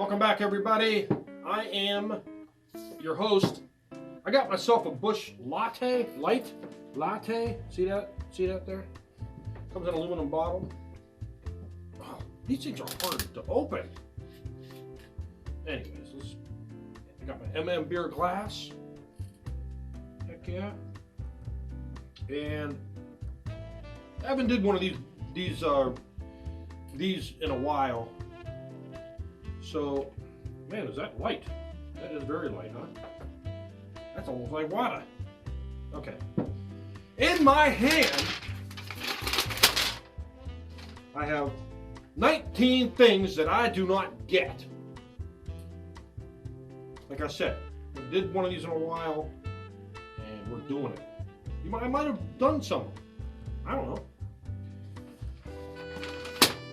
Welcome back, everybody. I am your host. I got myself a Busch Latte, light latte. See that? See that there? Comes in an aluminum bottle. Oh, these things are hard to open. Anyways, I got my MM beer glass. Heck yeah. And I haven't did one of these in a while. So, man, is that light? That is very light, huh? That's almost like water. Okay. In my hand, I have 19 things that I do not get. Like I said, we did one of these in a while, and we're doing it. I might have done some. I don't know.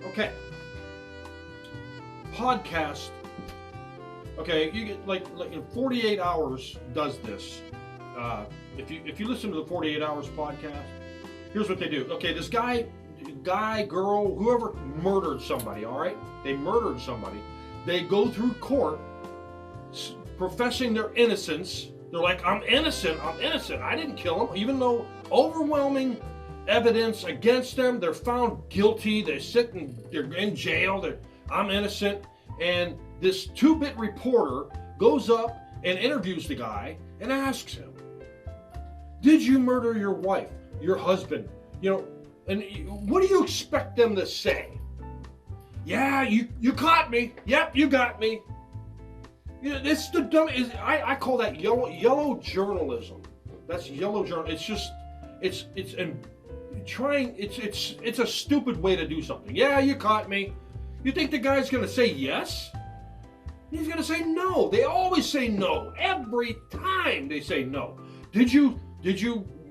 Okay. Podcast. Okay, you get like in 48 hours does this. If you listen to the 48 Hours podcast, here's what they do. Okay, this guy, girl, whoever murdered somebody. All right, they murdered somebody. They go through court, professing their innocence. They're like, I'm innocent. I didn't kill him, even though overwhelming evidence against them. They're found guilty. They're in jail. I'm innocent. And this 2-bit reporter goes up and interviews the guy and asks him, did you murder your wife, your husband? You know, and what do you expect them to say? Yeah, you caught me. Yep, you got me. You know, it's the dumb. I call that yellow journalism. That's yellow journal. It's just it's a stupid way to do something. Yeah, you caught me. You think the guy's gonna say yes? He's gonna say no. They always say no. Every time they say no. Did you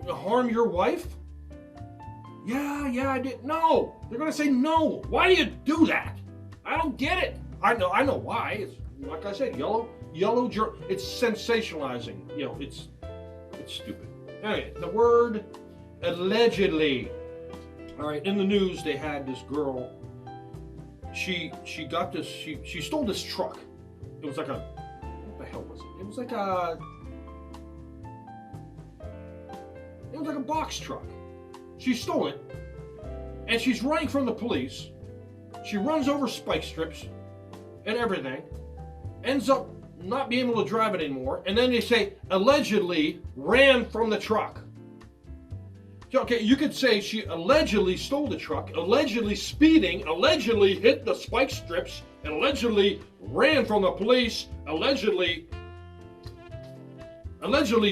harm your wife? Yeah, I did. No. They're gonna say no. Why do you do that? I don't get it. I know why. It's like I said, yellow it's sensationalizing. You know, it's stupid. Anyway, the word allegedly. All right, in the news they had this girl. She got this. She stole this truck. It was like what the hell was it? It was like a box truck. She stole it, and she's running from the police. She runs over spike strips and everything. Ends up not being able to drive it anymore, and then they say allegedly ran from the truck. Okay, you could say she allegedly stole the truck, allegedly speeding, allegedly hit the spike strips, and allegedly ran from the police, allegedly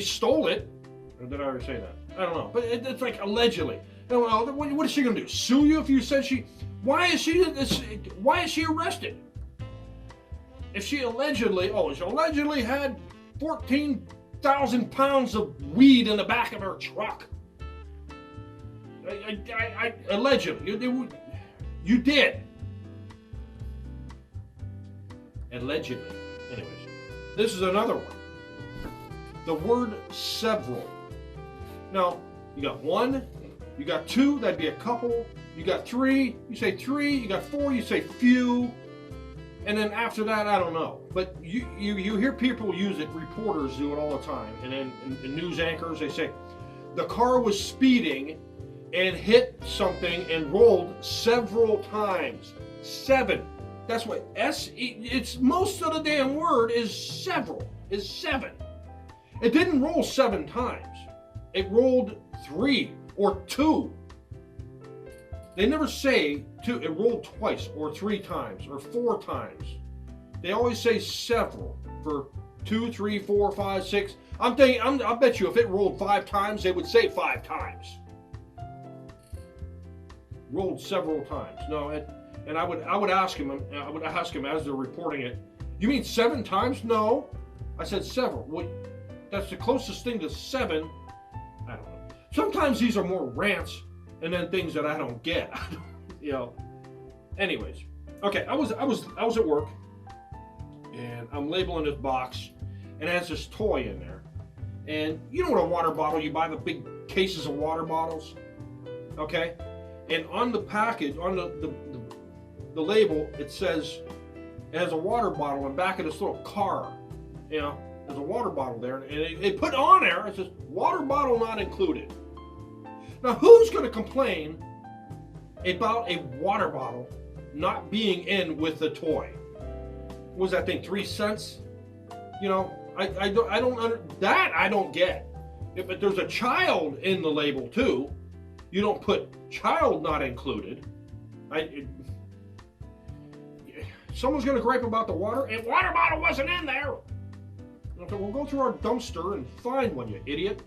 stole it. Or did I already say that? I don't know, but it's like allegedly. What is she gonna do? Sue you if you said she? Why is she arrested? If she allegedly had 14,000 pounds of weed in the back of her truck. Allegedly. You did. Allegedly. Anyways, this is another one. The word several. Now, you got one, you got two, that'd be a couple. You got three, you say three. You got four, you say few. And then after that, I don't know. But you hear people use it, reporters do it all the time. And then and news anchors, they say, the car was speeding and hit something and rolled several times. 7. That's what it's most of the damn word is several, is 7. It didn't roll 7 times. It rolled 3 or 2. They never say 2, it rolled twice or 3 times or 4 times. They always say several for 2, 3, 4, 5, 6. I bet you if it rolled 5 times, they would say 5 times. Rolled several times. No, and I would ask him as they're reporting it, you mean 7 times? No, I said several. Well, that's the closest thing to 7. I don't know. Sometimes these are more rants and then things that I don't get. You know. Anyways, okay. I was at work, and I'm labeling this box, and it has this toy in there. And you know what a water bottle? You buy the big cases of water bottles, okay? And on the package, on the label, it says It has a water bottle in the back of this little car. You know, there's a water bottle there, and they put on there, it says, water bottle not included. Now, who's going to complain about a water bottle not being in with the toy? What was that thing, 3 cents? You know, I don't get. If there's a child in the label too, you don't put child not included. Someone's going to gripe about the water, and water bottle wasn't in there. Okay, we'll go through our dumpster and find one, you idiot.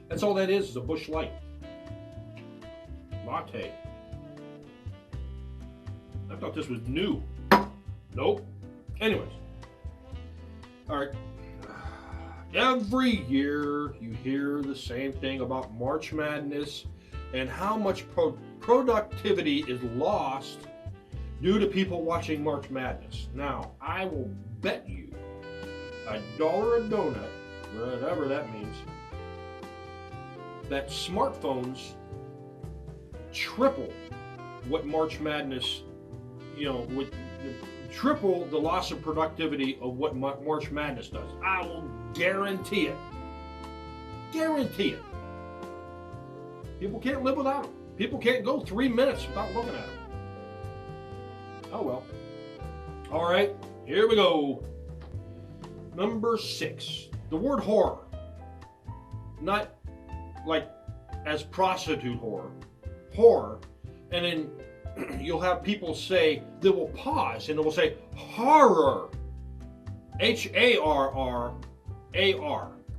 That's all that is a Busch Light. Latte. I thought this was new. Nope. Anyways. Alright. Every year you hear the same thing about March Madness and how much productivity is lost due to people watching March Madness. Now, I will bet you $1 a donut, whatever that means, that smartphones triple what March Madness, would triple the loss of productivity of what March Madness does. I will guarantee it. Guarantee it. People can't live without them. People can't go 3 minutes without looking at them. Oh well. All right, here we go. Number 6, the word horror. Not like as prostitute horror. Horror. And then you'll have people say, they will pause and they will say, horror. H-A-R-R-A-R.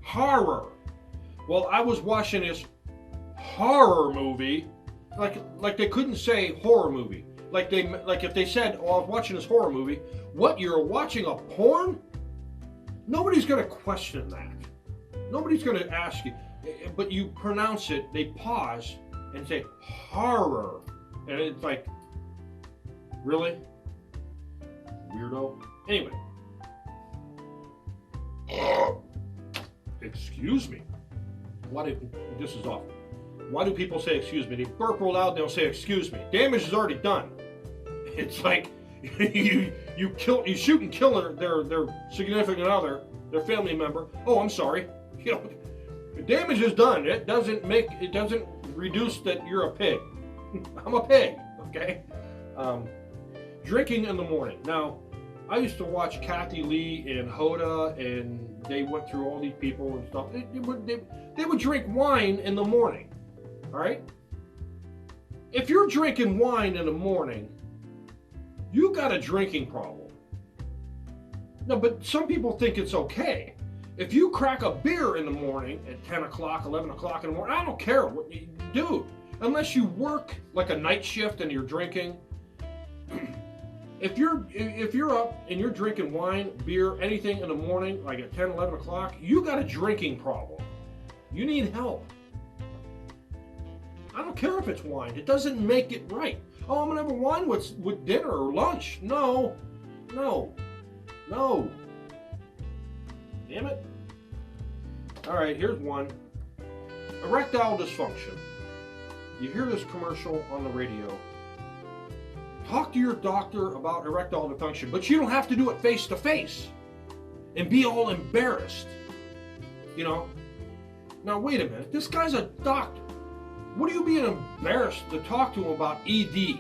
Horror. Well, I was watching this horror movie, like they couldn't say horror movie. Like if they said, oh, I was watching this horror movie, what, you're watching a porn? Nobody's going to question that. Nobody's going to ask you. But you pronounce it, they pause and say horror. And it's like, really? Weirdo. Anyway. Excuse me. This is awful. Why do people say excuse me? They burp real loud, they'll say excuse me. Damage is already done. It's like you shoot and kill their significant other, their family member. Oh, I'm sorry. The damage is done. It doesn't reduce that you're a pig. I'm a pig, okay? Drinking in the morning. Now, I used to watch Kathy Lee and Hoda, and they went through all these people and stuff. They would drink wine in the morning, all right? If you're drinking wine in the morning, you got a drinking problem. No, but some people think it's okay. If you crack a beer in the morning at 10 o'clock, 11 o'clock in the morning, I don't care what you do. Unless you work like a night shift and you're drinking. If you're up and you're drinking wine, beer, anything in the morning, like at 10, 11 o'clock, you got a drinking problem. You need help. I don't care if it's wine. It doesn't make it right. Oh, I'm gonna have a wine with dinner or lunch. No. Damn it. All right, here's one. Erectile dysfunction. You hear this commercial on the radio. Talk to your doctor about erectile dysfunction, but you don't have to do it face to face and be all embarrassed. Now wait a minute. This guy's a doctor. What are you being embarrassed to talk to him about ED?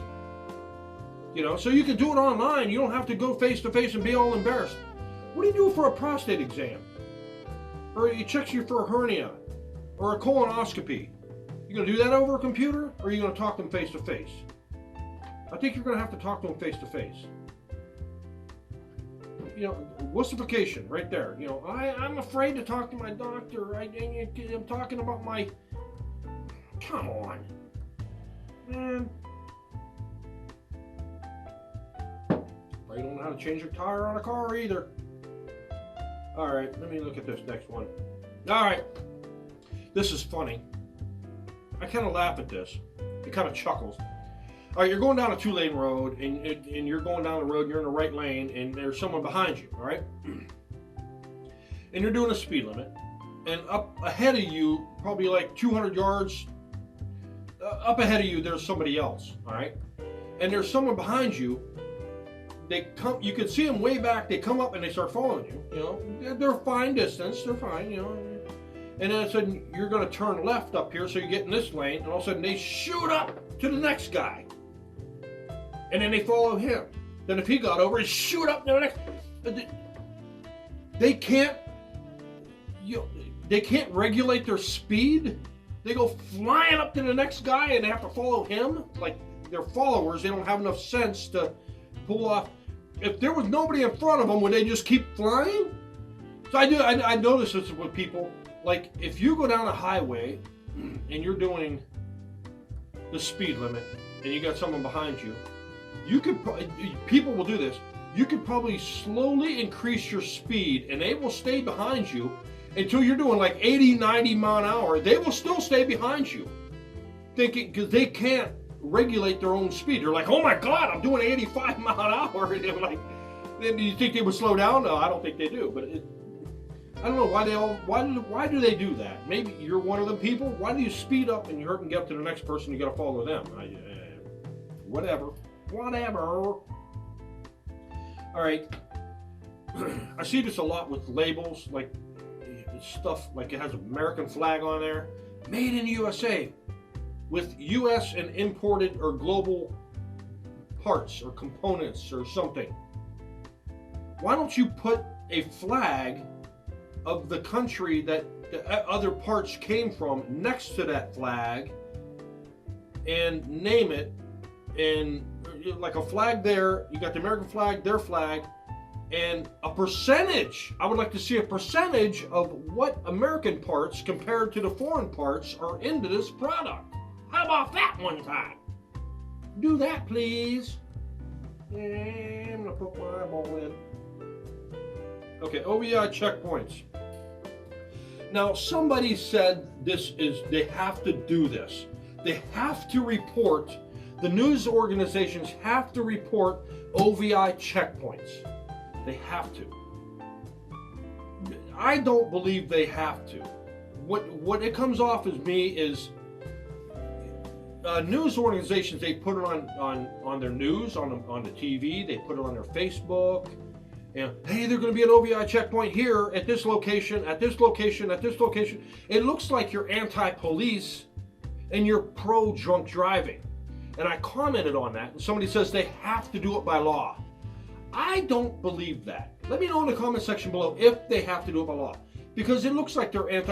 So you can do it online. You don't have to go face to face and be all embarrassed. What do you do for a prostate exam? Or he checks you for a hernia or a colonoscopy. You gonna do that over a computer, or are you gonna talk to them face to face? I think you're gonna have to talk to them face to face. Wussification right there. I'm afraid to talk to my doctor. I'm talking about my. Come on, man. Probably don't know how to change a tire on a car either. All right, let me look at this next one. All right, this is funny. I kind of laugh at this. It kind of chuckles. All right, you're going down a 2-lane road, and you're going down the road, you're in the right lane, and there's someone behind you, all right? And you're doing a speed limit, and up ahead of you, probably like 200 yards, up ahead of you, there's somebody else, all right? and there's someone behind you, they come. You can see them way back. They come up and they start following you. You know, they're fine distance. They're fine. You know, and then all of a sudden you're going to turn left up here, so you get in this lane, and all of a sudden they shoot up to the next guy, and then they follow him. Then if he got over, they shoot up to the next. They can't. They can't regulate their speed. They go flying up to the next guy and they have to follow him. Like, they're followers. They don't have enough sense to pull off. If there was nobody in front of them, would they just keep flying? So I notice this with people. Like, if you go down a highway and you're doing the speed limit and you got someone behind you, people will do this. You could probably slowly increase your speed and they will stay behind you until you're doing like 80, 90 mile an hour. They will still stay behind you, thinking, because they can't regulate their own speed. They're like, oh my God, I'm doing 85 mile an hour. And they're like, then you think they would slow down? No, I don't think they do. But I don't know why do they do that? Maybe you're one of them people. Why do you speed up and you hurt and get up to the next person? You got to follow them. Whatever. All right. I see this a lot with labels, like stuff like it has an American flag on there, made in USA, with US and imported or global parts or components or something. Why don't you put a flag of the country that the other parts came from next to that flag and name it, and like a flag there, you got the American flag, their flag, and a percentage. I would like to see a percentage of what American parts compared to the foreign parts are into this product. How about that one time? Do that, please. Yeah, I'm gonna put my eyeball in. Okay, OVI checkpoints. Now, somebody said they have to do this. They have to report, the news organizations have to report OVI checkpoints. They have to. I don't believe they have to. What it comes off as me is news organizations, they put it on their news, on the TV, they put it on their Facebook. And hey, they're going to be an OVI checkpoint here at this location, at this location, at this location. It looks like you're anti-police and you're pro-drunk driving. And I commented on that, and somebody says they have to do it by law. I don't believe that. Let me know in the comment section below if they have to do it by law. Because it looks like they're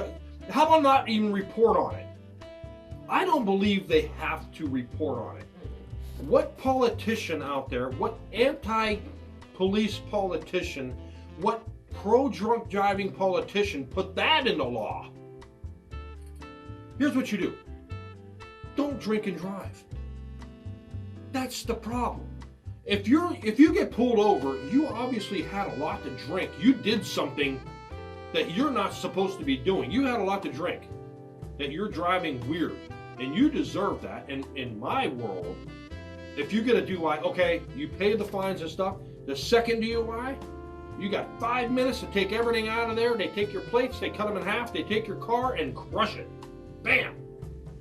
how about not even report on it? I don't believe they have to report on it. What politician out there, what anti-police politician, what pro-drunk driving politician put that into law? Here's what you do. Don't drink and drive. That's the problem. If you get pulled over, you obviously had a lot to drink. You did something that you're not supposed to be doing. You had a lot to drink. That you're driving weird. And you deserve that. And in my world, if you get a DUI, okay, you pay the fines and stuff. The second DUI, you got 5 minutes to take everything out of there. They take your plates, they cut them in half, they take your car and crush it. Bam!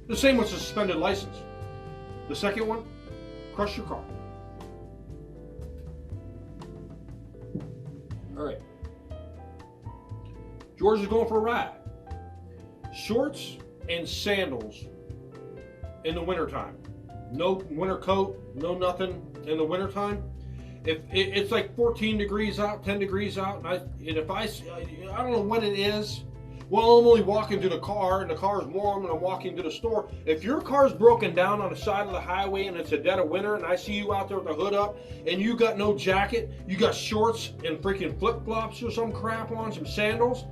The same with suspended license. The second one, crush your car. All right. George is going for a ride. Shorts and sandals in the wintertime. No winter coat, no nothing in the wintertime. If it's like 14 degrees out, 10 degrees out, and if I don't know what it is. Well, I'm only walking to the car, and the car's warm, and I'm walking to the store. If your car's broken down on the side of the highway, and it's a dead of winter, and I see you out there with the hood up, and you got no jacket, you got shorts and freaking flip-flops or some crap on, some sandals,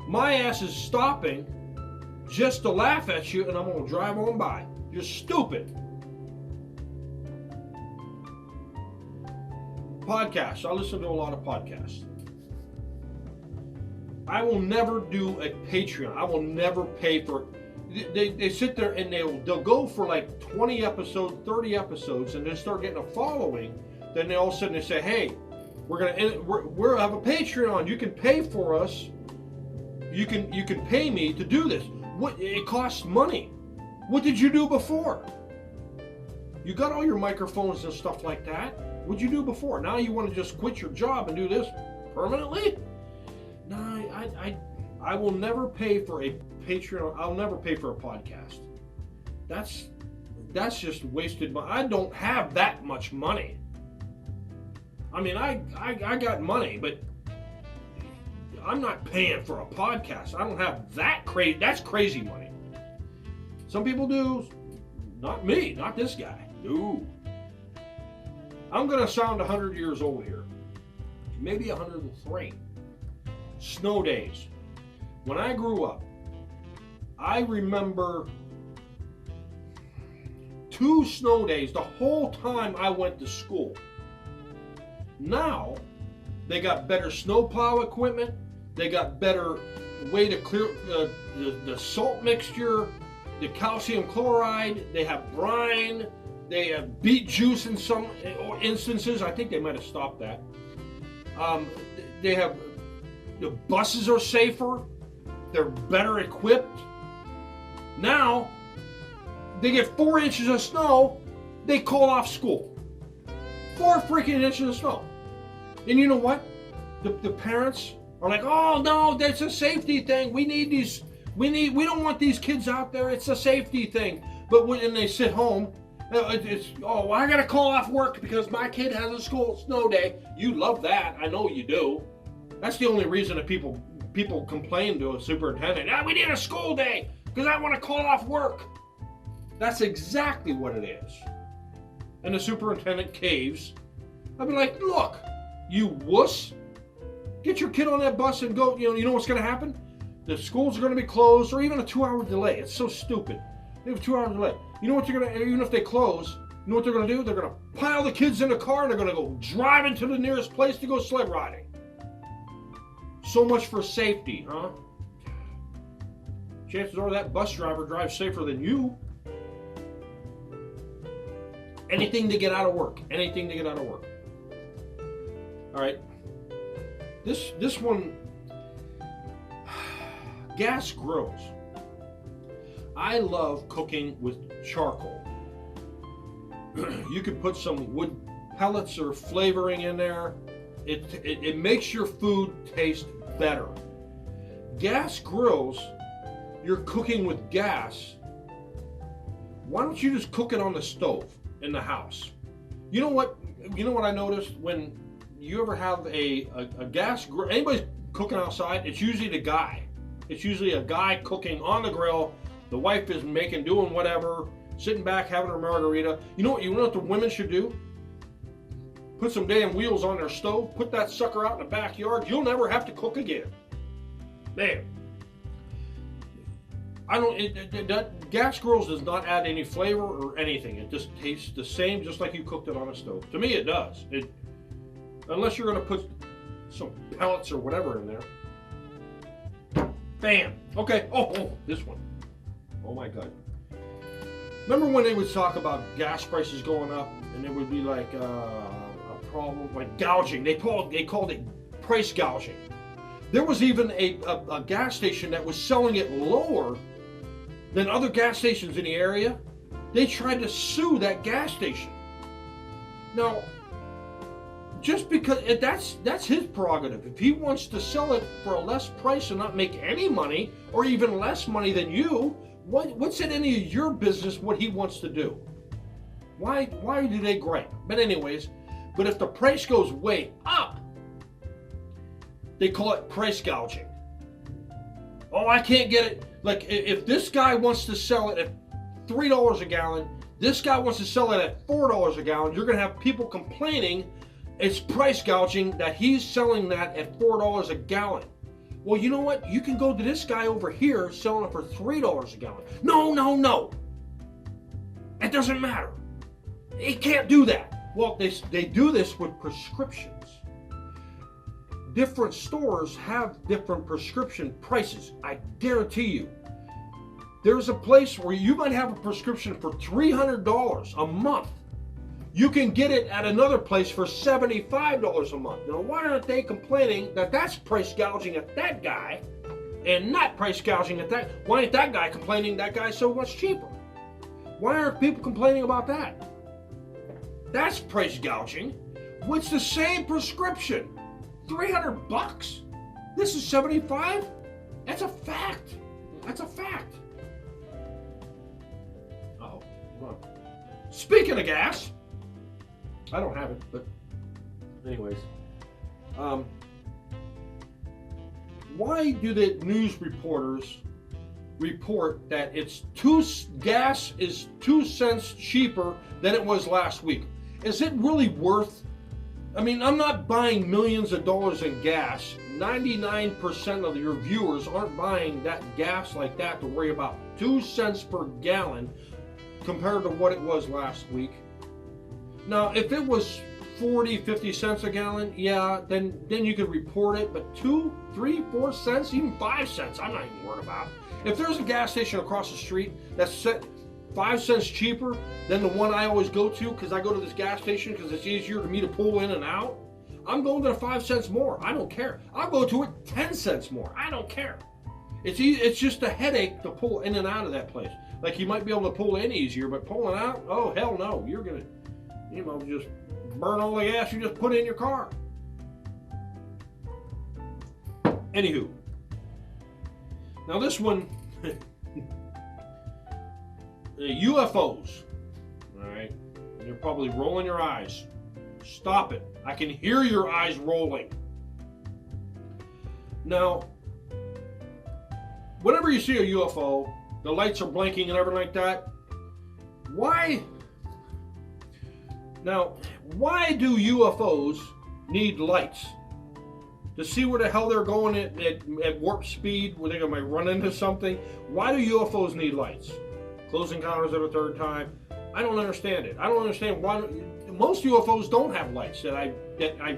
my ass is stopping just to laugh at you, and I'm going to drive on by. You're stupid. Podcasts. I listen to a lot of podcasts. I will never do a Patreon. I will never pay for it. They sit there and they'll go for like 20 episodes, 30 episodes, and then start getting a following. Then they all of a sudden they say, hey, we're have a Patreon. You can pay for us. You can pay me to do this. What, it costs money. What did you do before? You got all your microphones and stuff like that. What'd you do before? Now you want to just quit your job and do this permanently? No, I will never pay for a Patreon. I'll never pay for a podcast. That's just wasted money. I don't have that much money. I mean, I got money, but I'm not paying for a podcast. I don't have that crazy. That's crazy money. Some people do. Not me. Not this guy. No. I'm going to sound 100 years old here. Maybe 103. Snow days. When I grew up, I remember 2 snow days the whole time I went to school. Now, they got better snowplow equipment. They got better way to clear the salt mixture, the calcium chloride. They have brine. They have beet juice in some instances. I think they might have stopped that. They have, the buses are safer. They're better equipped. Now, they get 4 inches of snow, they call off school. 4 freaking inches of snow. And you know what? The parents are like, oh no, that's a safety thing. We don't want these kids out there. It's a safety thing. But when they sit home, well, I gotta call off work because my kid has a school snow day. You love that. I know you do. That's the only reason that people complain to a superintendent. We need a school day because I want to call off work. That's exactly what it is. And the superintendent caves. I'd be like, look, you wuss, get your kid on that bus and go. You know what's going to happen? The schools are going to be closed, or even a 2-hour delay. It's so stupid. They have a 2-hour delay. You know what they're going to, even if they close, you know what they're going to do? They're going to pile the kids in a car and they're going to go drive into the nearest place to go sled riding. So much for safety, huh? Chances are that bus driver drives safer than you. Anything to get out of work. Anything to get out of work. All right. This one, gas grills. I love cooking with charcoal. You could put some wood pellets or flavoring in there. It makes your food taste better. Gas grills, you're cooking with gas. Why don't you just cook it on the stove in the house? You know what I noticed when you ever have a gas grill, anybody's cooking outside, it's usually the guy. It's usually a guy cooking on the grill. The wife is doing whatever, sitting back having her margarita. You know what the women should do? Put some damn wheels on their stove, put that sucker out in the backyard. You'll never have to cook again. Man. That gas grills does not add any flavor or anything. It just tastes the same, just like you cooked it on a stove. To me, it does. Unless you're going to put some pellets or whatever in there. Bam. Okay. Oh, this one. Oh my God. Remember when they would talk about gas prices going up, and there would be like a problem, like gouging. They called it price gouging. There was even a gas station that was selling it lower than other gas stations in the area. They tried to sue that gas station. Now, just because that's his prerogative. If he wants to sell it for a less price and not make any money, or even less money than you, what's in any of your business what he wants to do? Why do they gripe? But anyways, but if the price goes way up, they call it price gouging. Oh, I can't get it. Like if this guy wants to sell it at $3 a gallon, this guy wants to sell it at $4 a gallon, you're going to have people complaining it's price gouging that he's selling that at $4 a gallon. Well, you know what? You can go to this guy over here selling it for $3 a gallon. No. It doesn't matter. He can't do that. Well, they do this with prescriptions. Different stores have different prescription prices. I guarantee you. There's a place where you might have a prescription for $300 a month. You can get it at another place for $75 a month. Now, why aren't they complaining that that's price gouging at that guy and not price gouging at that? Why ain't that guy complaining that guy's so much cheaper? Why aren't people complaining about that? That's price gouging. What's the same prescription? $300? This is $75? That's a fact. That's a fact. Oh, well. Speaking of gas, I don't have it, but anyways. Why do the news reporters report that gas is 2 cents cheaper than it was last week? Is it really worth? I mean, I'm not buying millions of dollars in gas. 99% of your viewers aren't buying that gas like that to worry about 2 cents per gallon compared to what it was last week. Now, if it was 40, 50 cents a gallon, yeah, then you could report it, but 2, 3, 4 cents, even 5 cents, I'm not even worried about it. If there's a gas station across the street that's set 5 cents cheaper than the one I always go to, because I go to this gas station because it's easier for me to pull in and out, I'm going to the 5 cents more. I don't care. I'll go to it 10 cents more. I don't care. It's just a headache to pull in and out of that place. Like, you might be able to pull in easier, but pulling out, oh hell no. You're gonna, just burn all the gas you just put in your car. Anywho, now this one, UFOs. All right, you're probably rolling your eyes. Stop it. I can hear your eyes rolling. Now, whenever you see a UFO, the lights are blinking and everything like that. Why do UFOs need lights? To see where the hell they're going at warp speed, where they might run into something? Why do UFOs need lights? Close Encounters of the Third Time. I don't understand it. I don't understand why. Most UFOs don't have lights that I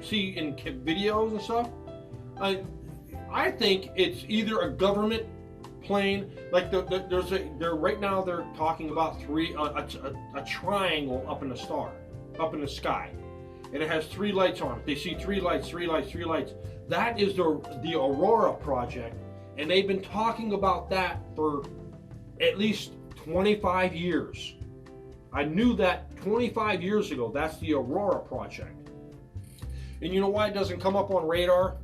see in videos and stuff. I think it's either a government plane, like right now they're talking about a triangle up in the sky, and it has 3 lights on it. They see 3 lights, 3 lights, 3 lights. That is the Aurora project, and they've been talking about that for at least 25 years. I knew that 25 years ago. That's the Aurora project. And you know why it doesn't come up on radar?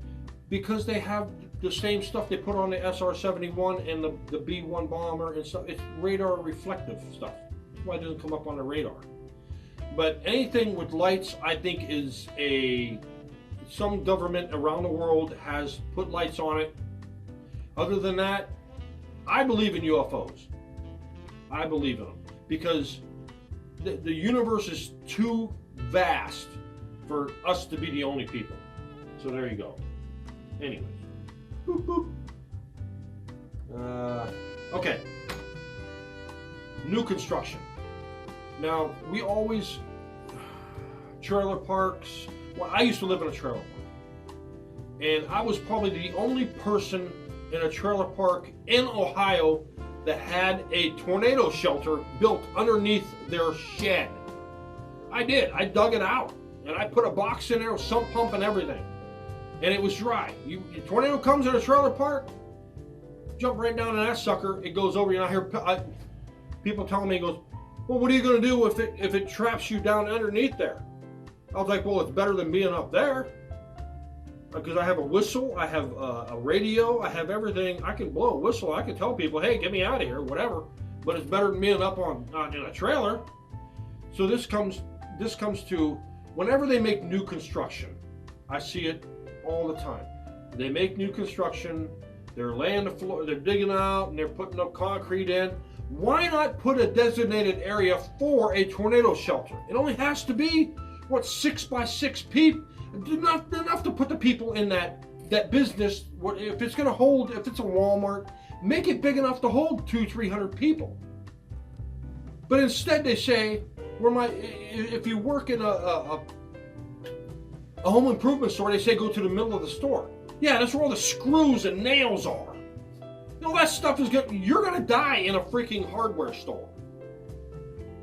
Because they have the same stuff they put on the SR-71 and the B-1 bomber and stuff. It's radar reflective stuff. That's why it doesn't come up on the radar. But anything with lights, I think, is some government around the world has put lights on it. Other than that, I believe in UFOs. I believe in them because the universe is too vast for us to be the only people. So there you go. Anyways. Boop, boop. Okay. New construction. Now, we always, trailer parks. Well, I used to live in a trailer park. And I was probably the only person in a trailer park in Ohio that had a tornado shelter built underneath their shed. I did. I dug it out. And I put a box in there with sump pump and everything. And it was dry. A tornado comes in a trailer park, jump right down in that sucker. It goes over you. And I hear people telling me, well, what are you going to do if it traps you down underneath there? I was like, well, it's better than being up there. Because I have a whistle, I have a radio, I have everything. I can blow a whistle. I can tell people, hey, get me out of here, whatever. But it's better than being up in a trailer. So this comes to whenever they make new construction. I see it all the time. They make new construction. They're laying the floor. They're digging out and they're putting up concrete in. Why not put a designated area for a tornado shelter? It only has to be 6 by 6 feet. Enough to put the people in that business. If it's going to hold, if it's a Walmart, make it big enough to hold 200-300 people. But instead they say, if you work in a home improvement store, they say go to the middle of the store. Yeah, that's where all the screws and nails are. That stuff you're going to die in a freaking hardware store.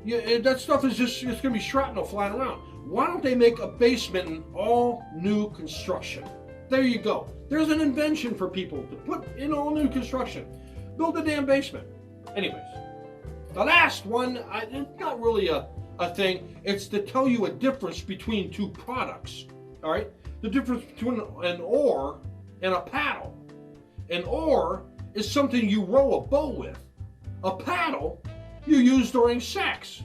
Yeah, that stuff is it's going to be shrapnel flying around. Why don't they make a basement in all new construction? There you go. There's an invention for people to put in all new construction. Build a damn basement. Anyways, the last one, it's not really a thing. It's to tell you a difference between two products. All right? The difference between an oar and a paddle. An oar is something you row a boat with. A paddle you use during sex.